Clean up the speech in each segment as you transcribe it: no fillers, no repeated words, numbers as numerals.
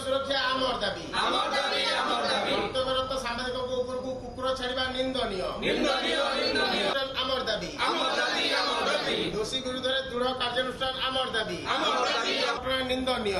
सुरक्षा आमर दाबी कर्तव्यरत सामाजिक कुकुर छाड़ा निंदनीय आमर दाबी दोषी विरुद्ध दृढ़ कार्यानुष्ठान आमर दाबी निंदनीय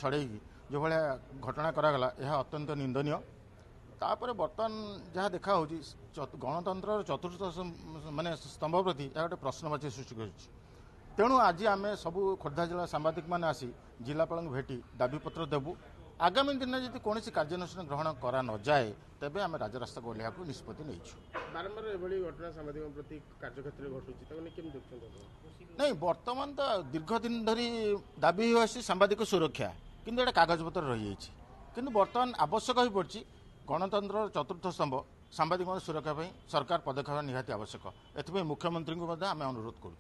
छड़े जो भाया घटना करागला यह अत्यंत निंदनीय तापर बर्तमान जहाँ देखा गणतंत्र चतुर्थ माने स्तंभ प्रति यह गोटे प्रश्नवाची सृष्टि कर तेणु आज आम सबू खोर्धा जिला सांबादिक मैंने आसी जिलापाल भेटी दाबीपत्र देवु आगामी दिन में जब कौन कार्यानुष्ठान ग्रहण करा न जाए तेबे आम राजरास्ता को ओह्लैया निष्पत्ति नहीं बारंबार एभली घटना सांबादिक प्रति कार्यक्षेत्र नहीं बर्तमान तो दीर्घ दिन धरी दाबी हो सांबादिक सुरक्षा किंतु एटा कागजपत्र रही किंतु बर्तमान आवश्यक हो पड़ी गणतंत्र चतुर्थ स्तंभ सांबादिक सुरक्षा सरकार पदक्षेप निहाती आवश्यक एथि मुख्यमंत्री को आम अनुरोध करुँ।